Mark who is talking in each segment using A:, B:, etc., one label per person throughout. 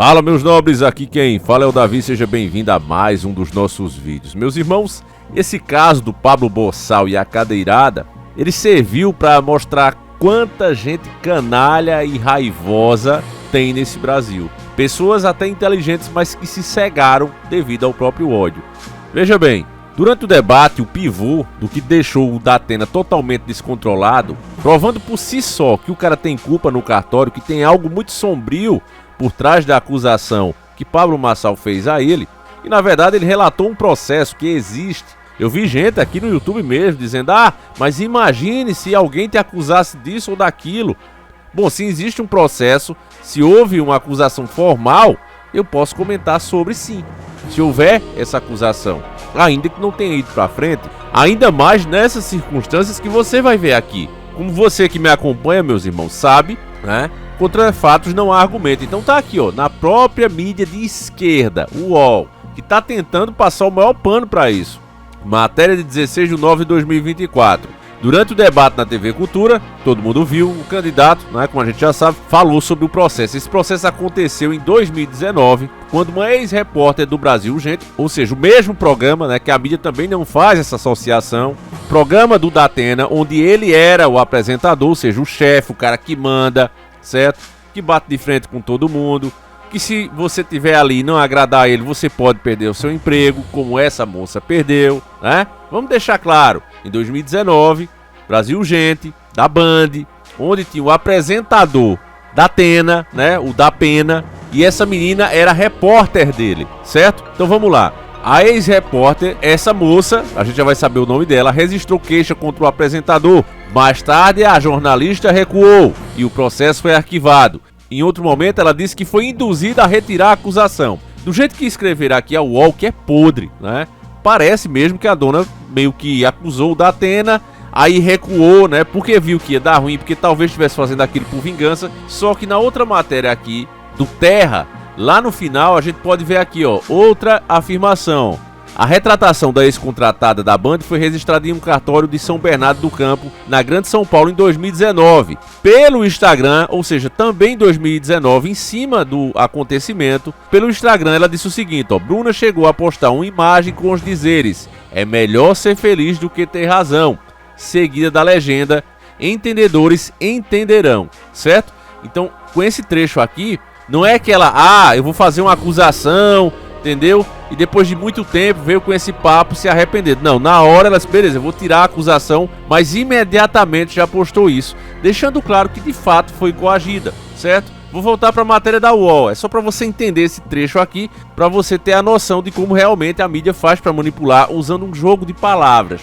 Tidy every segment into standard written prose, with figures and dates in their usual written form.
A: Fala, meus nobres, aqui quem fala é o Davi, seja bem-vindo a mais um dos nossos vídeos. Meus irmãos, esse caso do Pablo Bossal e a cadeirada, ele serviu para mostrar quanta gente canalha e raivosa tem nesse Brasil. Pessoas até inteligentes, mas que se cegaram devido ao próprio ódio. Veja bem, durante o debate, o pivô do que deixou o Datena totalmente descontrolado, provando por si só que o cara tem culpa no cartório, que tem algo muito sombrio por trás da acusação que Pablo Bossal fez a ele, e na verdade ele relatou um processo que existe. Eu vi gente aqui no YouTube mesmo dizendo, mas imagine se alguém te acusasse disso ou daquilo. Bom, se existe um processo, se houve uma acusação formal, eu posso comentar sobre sim, se houver essa acusação, ainda que não tenha ido para frente, ainda mais nessas circunstâncias que você vai ver aqui. Como você que me acompanha, meus irmãos, sabe, né? Contra fatos não há argumento. Então tá aqui, ó, na própria mídia de esquerda, o UOL, que tá tentando passar o maior pano para isso. Matéria de 16 de nove de 2024. Durante o debate na TV Cultura, todo mundo viu, o candidato, né, como a gente já sabe, falou sobre o processo. Esse processo aconteceu em 2019, quando uma ex-repórter do Brasil Urgente, ou seja, o mesmo programa, né, que a mídia também não faz essa associação, programa do Datena, onde ele era o apresentador, ou seja, o chefe, o cara que manda, certo? Que bate de frente com todo mundo, que se você tiver ali e não agradar ele, você pode perder o seu emprego, como essa moça perdeu, né? Vamos deixar claro, em 2019, Brasil Urgente, da Band, onde tinha o apresentador Datena, né? O da Pena, e essa menina era repórter dele, certo? Então vamos lá. A ex-repórter, essa moça, a gente já vai saber o nome dela, registrou queixa contra o apresentador. Mais tarde, a jornalista recuou e o processo foi arquivado. Em outro momento, ela disse que foi induzida a retirar a acusação. Do jeito que escrever aqui a UOL, que é podre, né? Parece mesmo que a dona meio que acusou o Datena, aí recuou, né? Porque viu que ia dar ruim, porque talvez estivesse fazendo aquilo por vingança. Só que na outra matéria aqui, do Terra, lá no final a gente pode ver aqui, ó, outra afirmação. A retratação da ex-contratada da Band foi registrada em um cartório de São Bernardo do Campo, na Grande São Paulo, em 2019. Pelo Instagram, ou seja, também em 2019, em cima do acontecimento, pelo Instagram ela disse o seguinte, ó, Bruna chegou a postar uma imagem com os dizeres, é melhor ser feliz do que ter razão, seguida da legenda, entendedores entenderão, certo? Então, com esse trecho aqui, não é que ela, eu vou fazer uma acusação, entendeu? E depois de muito tempo veio com esse papo se arrepender. Não, na hora ela disse, beleza, eu vou tirar a acusação, mas imediatamente já postou isso, deixando claro que de fato foi coagida, certo? Vou voltar para a matéria da UOL, é só para você entender esse trecho aqui, para você ter a noção de como realmente a mídia faz para manipular usando um jogo de palavras.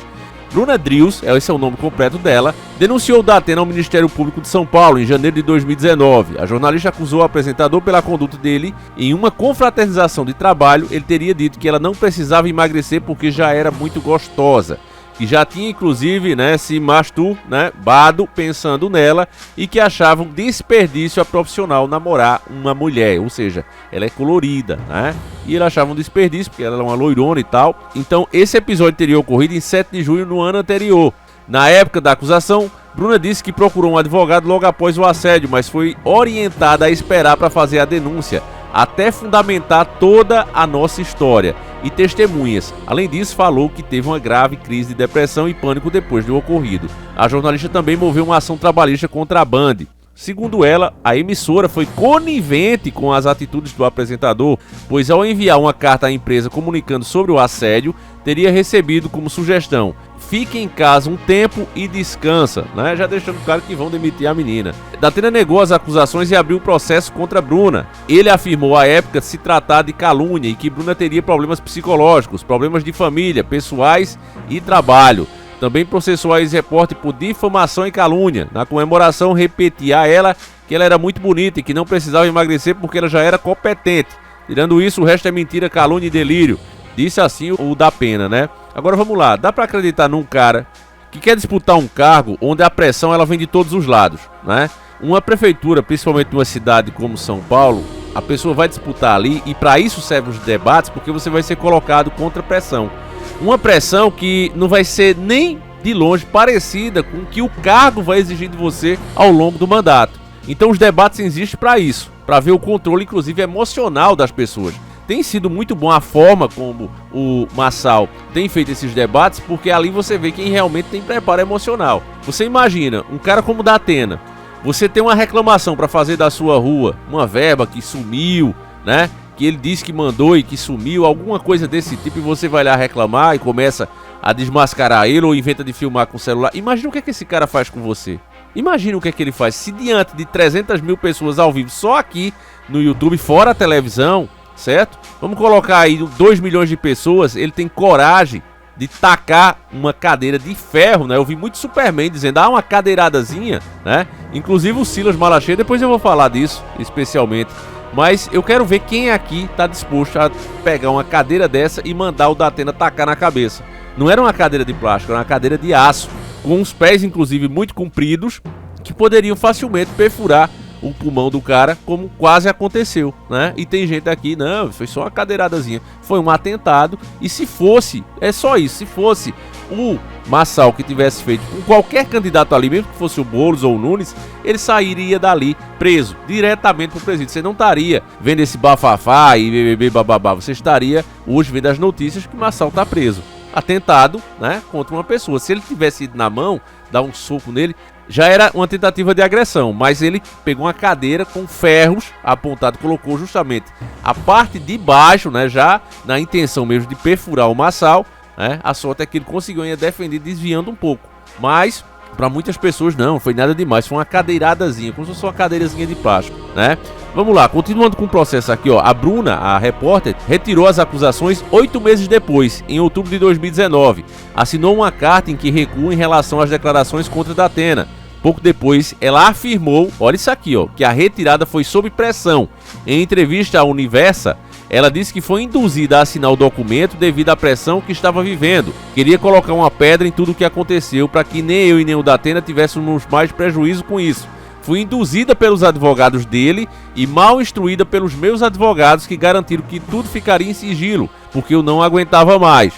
A: Bruna Drius, esse é o nome completo dela, denunciou o Datena ao Ministério Público de São Paulo em janeiro de 2019. A jornalista acusou o apresentador pela conduta dele. Em uma confraternização de trabalho, ele teria dito que ela não precisava emagrecer porque já era muito gostosa, que já tinha inclusive, né, se masturbado pensando nela e que achava um desperdício a profissional namorar uma mulher, ou seja, ela é colorida, né? E ele achava um desperdício porque ela é uma loirona e tal. Então esse episódio teria ocorrido em 7 de junho no ano anterior. Na época da acusação, Bruna disse que procurou um advogado logo após o assédio, mas foi orientada a esperar para fazer a denúncia, até fundamentar toda a nossa história e testemunhas. Além disso, falou que teve uma grave crise de depressão e pânico depois do ocorrido. A jornalista também moveu uma ação trabalhista contra a Band. Segundo ela, a emissora foi conivente com as atitudes do apresentador, pois ao enviar uma carta à empresa comunicando sobre o assédio, teria recebido como sugestão: fique em casa um tempo e descansa, né? Já deixando claro que vão demitir a menina. Datena negou as acusações e abriu o processo contra Bruna. Ele afirmou à época se tratar de calúnia e que Bruna teria problemas psicológicos, problemas de família, pessoais e trabalho. Também processou a ex-repórter por difamação e calúnia. Na comemoração, repetia a ela que ela era muito bonita e que não precisava emagrecer porque ela já era competente. Tirando isso, o resto é mentira, calúnia e delírio. Disse assim o da Pena, né? Agora vamos lá, dá pra acreditar num cara que quer disputar um cargo onde a pressão ela vem de todos os lados, né? Uma prefeitura, principalmente numa cidade como São Paulo, a pessoa vai disputar ali e para isso servem os debates, porque você vai ser colocado contra pressão. Uma pressão que não vai ser nem de longe parecida com o que o cargo vai exigir de você ao longo do mandato. Então os debates existem para isso, para ver o controle, inclusive, emocional das pessoas. Tem sido muito bom a forma como o Marçal tem feito esses debates, porque ali você vê quem realmente tem preparo emocional. Você imagina, um cara como o Datena, você tem uma reclamação para fazer da sua rua, uma verba que sumiu, né? Que ele disse que mandou e que sumiu, alguma coisa desse tipo, e você vai lá reclamar e começa a desmascarar ele ou inventa de filmar com o celular. Imagina o que é que esse cara faz com você. Imagina o que é que ele faz. Se diante de 300 mil pessoas ao vivo, só aqui no YouTube, fora a televisão, certo? Vamos colocar aí 2 milhões de pessoas, ele tem coragem de tacar uma cadeira de ferro, né? Eu vi muito Superman dizendo, uma cadeiradazinha, né? Inclusive o Silas Malacheia, depois eu vou falar disso, especialmente. Mas eu quero ver quem aqui tá disposto a pegar uma cadeira dessa e mandar o Datena tacar na cabeça. Não era uma cadeira de plástico, era uma cadeira de aço, com os pés, inclusive, muito compridos, que poderiam facilmente perfurar o pulmão do cara, como quase aconteceu, né? E tem gente aqui, não, foi só uma cadeiradazinha, foi um atentado. E se fosse, é só isso, se fosse o Marçal que tivesse feito com qualquer candidato ali, mesmo que fosse o Boulos ou o Nunes, ele sairia dali preso, diretamente pro presídio. Você não estaria vendo esse bafafá e BBB bababá, você estaria hoje vendo as notícias que o Marçal tá preso. Atentado, né, contra uma pessoa. Se ele tivesse ido na mão, dar um soco nele, já era uma tentativa de agressão, mas ele pegou uma cadeira com ferros apontados, colocou justamente a parte de baixo, né, já na intenção mesmo de perfurar o Marçal, né. A sorte é que ele conseguiu ainda defender desviando um pouco, mas para muitas pessoas não foi nada demais, foi uma cadeiradazinha, como se fosse uma cadeirazinha de plástico, né. Vamos lá, continuando com o processo aqui, ó. A Bruna, a repórter, retirou as acusações 8 meses depois, em outubro de 2019. Assinou uma carta em que recua em relação às declarações contra Datena. Pouco depois, ela afirmou, olha isso aqui, ó, que a retirada foi sob pressão. Em entrevista à Universa, ela disse que foi induzida a assinar o documento devido à pressão que estava vivendo. Queria colocar uma pedra em tudo o que aconteceu para que nem eu e nem o Datena tivéssemos mais prejuízo com isso. Fui induzida pelos advogados dele e mal instruída pelos meus advogados que garantiram que tudo ficaria em sigilo, porque eu não aguentava mais.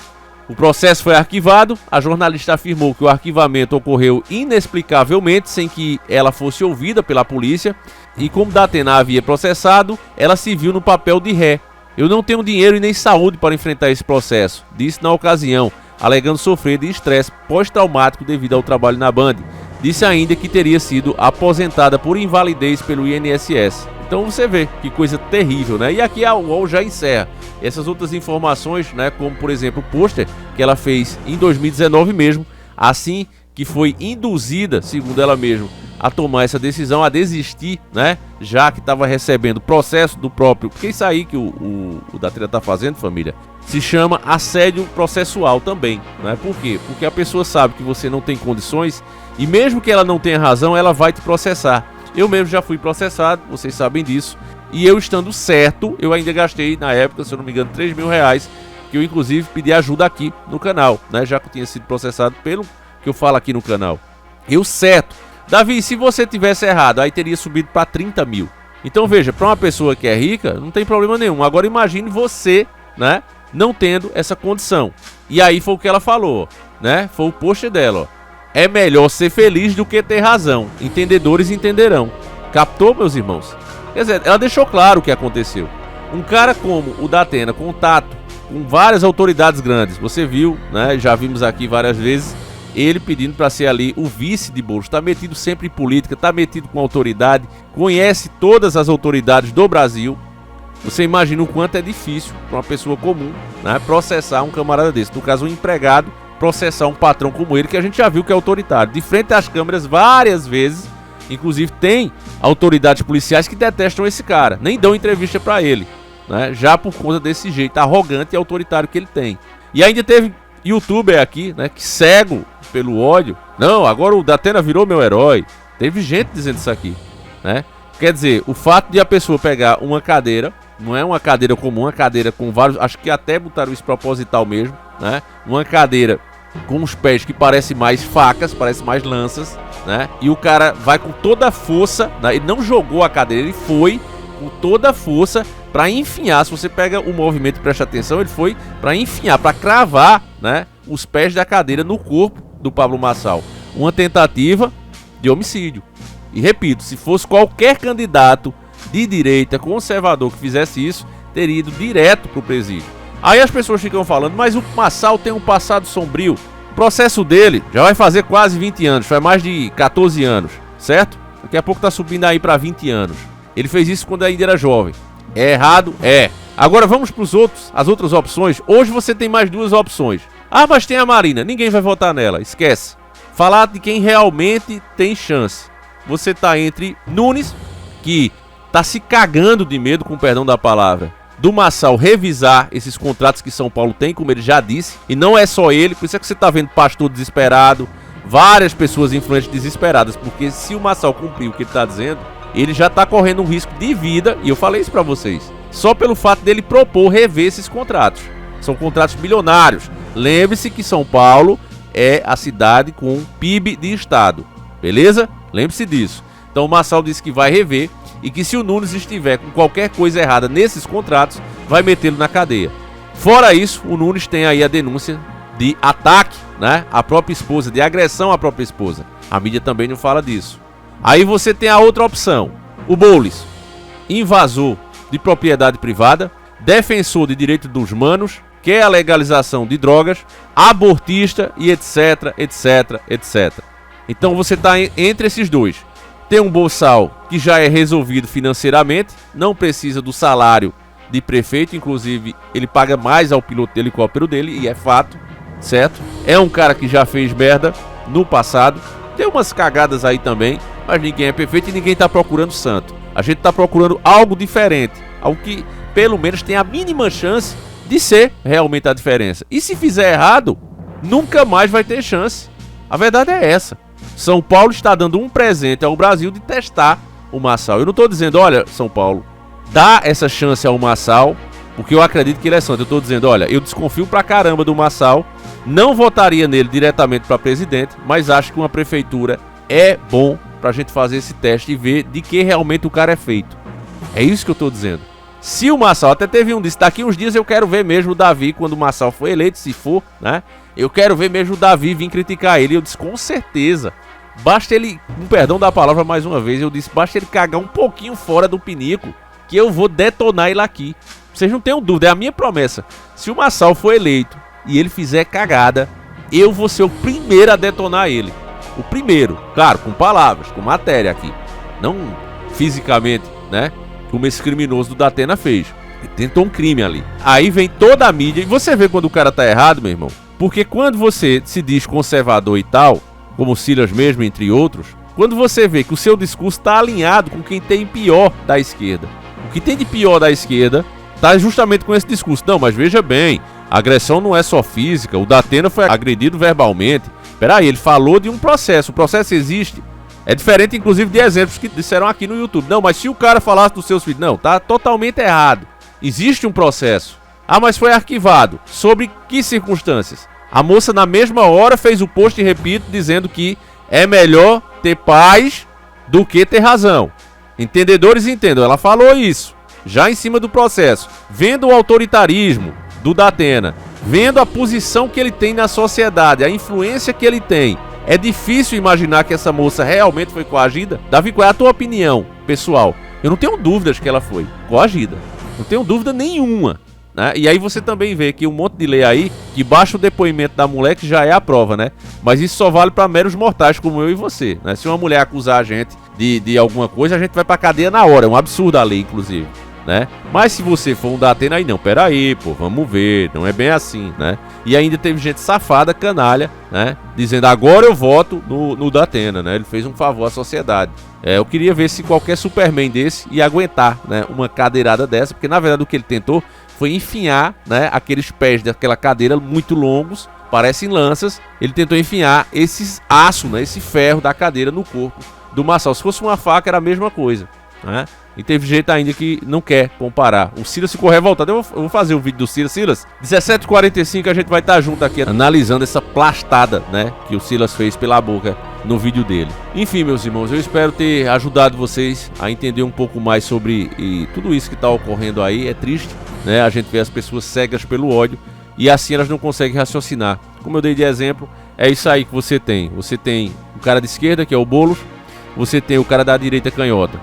A: O processo foi arquivado, a jornalista afirmou que o arquivamento ocorreu inexplicavelmente sem que ela fosse ouvida pela polícia e como Datena havia processado, ela se viu no papel de ré. Eu não tenho dinheiro e nem saúde para enfrentar esse processo, disse na ocasião, alegando sofrer de estresse pós-traumático devido ao trabalho na Band. Disse ainda que teria sido aposentada por invalidez pelo INSS. Então você vê que coisa terrível, né? E aqui a UOL já encerra essas outras informações, né? Como por exemplo o pôster que ela fez em 2019 mesmo, assim que foi induzida, segundo ela mesma, a tomar essa decisão, a desistir, né? Já que estava recebendo processo do próprio... Porque isso aí que o Datena tá fazendo, família, se chama assédio processual também, né? Por quê? Porque a pessoa sabe que você não tem condições e mesmo que ela não tenha razão, ela vai te processar. Eu mesmo já fui processado, vocês sabem disso. E eu estando certo, eu ainda gastei na época, se eu não me engano, 3 mil reais, que eu inclusive pedi ajuda aqui no canal, né? Já que eu tinha sido processado pelo que eu falo aqui no canal. Eu certo. Davi, se você tivesse errado, aí teria subido para 30 mil. Então veja, para uma pessoa que é rica, não tem problema nenhum. Agora imagine você, né, não tendo essa condição. E aí foi o que ela falou, né? Foi o post dela, ó. É melhor ser feliz do que ter razão. Entendedores entenderão. Captou, meus irmãos? Quer dizer, ela deixou claro o que aconteceu. Um cara como o Datena, contato com várias autoridades grandes. Você viu, né? Já vimos aqui várias vezes ele pedindo para ser ali o vice de Boulos. Está metido sempre em política, está metido com autoridade, conhece todas as autoridades do Brasil. Você imagina o quanto é difícil para uma pessoa comum, né, processar um camarada desse. No caso, um empregado processar um patrão como ele, que a gente já viu que é autoritário. De frente às câmeras várias vezes, inclusive tem autoridades policiais que detestam esse cara, nem dão entrevista para ele, né, já por conta desse jeito arrogante e autoritário que ele tem. E ainda teve youtuber aqui, né, que cego pelo ódio, não, agora o Datena virou meu herói. Teve gente dizendo isso aqui, né? Quer dizer, o fato de a pessoa pegar uma cadeira, não é uma cadeira comum, uma cadeira com vários, acho que até botaram isso proposital mesmo, né? Uma cadeira com os pés que parecem mais facas, parecem mais lanças, né? E o cara vai com toda a força, né? Ele não jogou a cadeira, ele foi com toda a força para enfiar. Se você pega o movimento e presta atenção, ele foi para enfiar, para cravar, né, os pés da cadeira no corpo do Pablo Marçal. Uma tentativa de homicídio. E repito, se fosse qualquer candidato de direita conservador que fizesse isso, teria ido direto pro presídio. Aí as pessoas ficam falando, mas o Marçal tem um passado sombrio. O processo dele já vai fazer quase 20 anos, faz mais de 14 anos, certo? Daqui a pouco tá subindo aí para 20 anos. Ele fez isso quando ainda era jovem. É errado? É. Agora vamos para as outras opções. Hoje você tem mais duas opções. Ah, mas tem a Marina. Ninguém vai votar nela, esquece. Falar de quem realmente tem chance. Você tá entre Nunes, que tá se cagando de medo, com perdão da palavra, do Marçal revisar esses contratos que São Paulo tem, como ele já disse. E não é só ele, por isso é que você tá vendo pastor desesperado, várias pessoas influentes desesperadas, porque se o Marçal cumprir o que ele tá dizendo, ele já tá correndo um risco de vida, e eu falei isso pra vocês, só pelo fato dele propor rever esses contratos. São contratos bilionários. Lembre-se que São Paulo é a cidade com PIB de estado, beleza? Lembre-se disso. Então o Marçal disse que vai rever e que se o Nunes estiver com qualquer coisa errada nesses contratos, vai metê-lo na cadeia. Fora isso, o Nunes tem aí a denúncia de ataque, né, à própria esposa, de agressão à própria esposa. A mídia também não fala disso. Aí você tem a outra opção. O Boulos, invasor de propriedade privada, defensor de direito dos manos, quer a legalização de drogas, abortista e etc, etc, etc. Então você está entre esses dois. Tem um Boçal que já é resolvido financeiramente, não precisa do salário de prefeito, inclusive ele paga mais ao piloto de helicóptero dele, e é fato, certo? É um cara que já fez merda no passado, tem umas cagadas aí também, mas ninguém é perfeito e ninguém está procurando santo. A gente está procurando algo diferente, algo que pelo menos tem a mínima chance de ser realmente a diferença. E se fizer errado, nunca mais vai ter chance. A verdade é essa. São Paulo está dando um presente ao Brasil de testar o Marçal. Eu não estou dizendo, olha, São Paulo, dá essa chance ao Marçal, porque eu acredito que ele é santo. Eu estou dizendo, olha, eu desconfio pra caramba do Marçal, não votaria nele diretamente para presidente, mas acho que uma prefeitura é bom pra gente fazer esse teste e ver de que realmente o cara é feito. É isso que eu estou dizendo. Se o Marçal, até teve um disse, daqui uns dias eu quero ver mesmo o Davi, quando o Marçal for eleito, se for, né? Eu quero ver mesmo o Davi vir criticar ele. Eu disse, com certeza. Basta ele, com perdão da palavra mais uma vez, eu disse, basta ele cagar um pouquinho fora do pinico, que eu vou detonar ele aqui. Vocês não tenham dúvida, é a minha promessa. Se o Marçal for eleito e ele fizer cagada, eu vou ser o primeiro a detonar ele. O primeiro, claro, com palavras, com matéria aqui. Não fisicamente, né? Como esse criminoso do Datena fez. Ele tentou um crime ali. Aí vem toda a mídia, e você vê quando o cara tá errado, meu irmão. Porque quando você se diz conservador e tal, como o Silas mesmo, entre outros, quando você vê que o seu discurso está alinhado com quem tem pior da esquerda. O que tem de pior da esquerda está justamente com esse discurso. Não, mas veja bem, a agressão não é só física, o Datena foi agredido verbalmente. Peraí, ele falou de um processo, o processo existe. É diferente, inclusive, de exemplos que disseram aqui no YouTube. Não, mas se o cara falasse dos seus filhos... Não, tá totalmente errado. Existe um processo. Ah, mas foi arquivado. Sobre que circunstâncias? A moça, na mesma hora, fez o post, e repito, dizendo que é melhor ter paz do que ter razão. Entendedores entendam. Ela falou isso, já em cima do processo. Vendo o autoritarismo do Datena, vendo a posição que ele tem na sociedade, a influência que ele tem, é difícil imaginar que essa moça realmente foi coagida? Davi, qual é a tua opinião, pessoal? Eu não tenho dúvidas que ela foi coagida. Não tenho dúvida nenhuma. Né? E aí você também vê que um monte de lei aí, que baixa o depoimento da mulher, que já é a prova, né? Mas isso só vale para meros mortais como eu e você. Né? Se uma mulher acusar a gente de alguma coisa, a gente vai pra cadeia na hora. É um absurdo a lei, inclusive. Né? Mas se você for um Datena, aí não, peraí, pô, vamos ver, não é bem assim, né? E ainda teve gente safada, canalha, né? Dizendo, agora eu voto no Datena, né? Ele fez um favor à sociedade. Eu queria ver se qualquer Superman desse ia aguentar, né? Uma cadeirada dessa, porque na verdade o que ele tentou foi enfiar, né? Aqueles pés daquela cadeira muito longos, parecem lanças, ele tentou enfiar esses aços, né? Esse ferro da cadeira no corpo do Marçal. Se fosse uma faca era a mesma coisa, né? E teve gente ainda que não quer comparar. O Silas ficou revoltado. Eu vou fazer o vídeo do Silas. Silas, 17h45 a gente vai estar junto aqui analisando essa plastada, né, que o Silas fez pela boca no vídeo dele. Enfim, meus irmãos, eu espero ter ajudado vocês a entender um pouco mais sobre tudo isso que está ocorrendo aí. É triste, né? A gente vê as pessoas cegas pelo ódio e assim elas não conseguem raciocinar. Como eu dei de exemplo, é isso aí que você tem. Você tem um cara de esquerda, que é o Boulos, você tem o cara da direita canhota.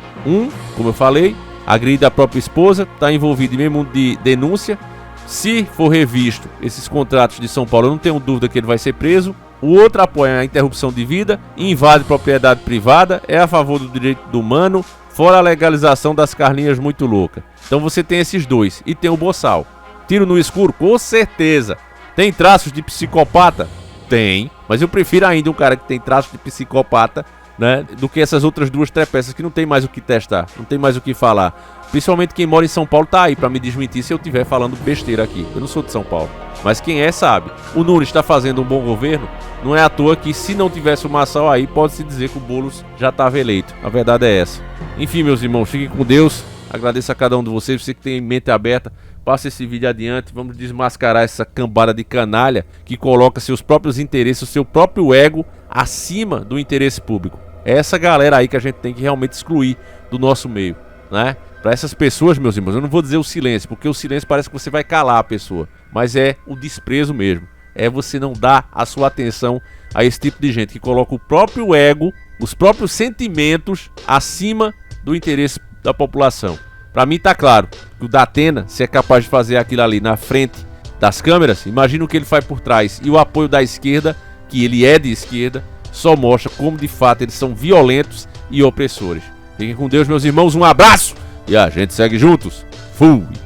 A: Como eu falei, agride a própria esposa, está envolvido em mesmo de denúncia. Se for revisto esses contratos de São Paulo, eu não tenho dúvida que ele vai ser preso. O outro apoia a interrupção de vida, invade propriedade privada, é a favor do direito do humano, fora a legalização das carlinhas muito loucas. Então você tem esses dois. E tem o Boçal. Tiro no escuro? Com certeza. Tem traços de psicopata? Tem. Mas eu prefiro ainda um cara que tem traços de psicopata, né, do que essas outras duas trepeças que não tem mais o que testar, não tem mais o que falar. Principalmente quem mora em São Paulo tá aí pra me desmentir se eu estiver falando besteira aqui. Eu não sou de São Paulo, mas quem é sabe. O Nunes está fazendo um bom governo. Não é à toa que se não tivesse o Marçal aí, pode-se dizer que o Boulos já estava eleito. A verdade é essa. Enfim, meus irmãos, fiquem com Deus. Agradeço a cada um de vocês. Você que tem mente aberta, passe esse vídeo adiante. Vamos desmascarar essa cambada de canalha que coloca seus próprios interesses, o seu próprio ego acima do interesse público. É essa galera aí que a gente tem que realmente excluir do nosso meio, né? Para essas pessoas, meus irmãos, eu não vou dizer o silêncio, porque o silêncio parece que você vai calar a pessoa, mas é o desprezo mesmo. É você não dar a sua atenção a esse tipo de gente que coloca o próprio ego, os próprios sentimentos acima do interesse da população. Para mim tá claro que o Datena, se é capaz de fazer aquilo ali na frente das câmeras, imagina o que ele faz por trás. E o apoio da esquerda, que ele é de esquerda, só mostra como de fato eles são violentos e opressores. Fiquem com Deus, meus irmãos, um abraço e a gente segue juntos. Fui!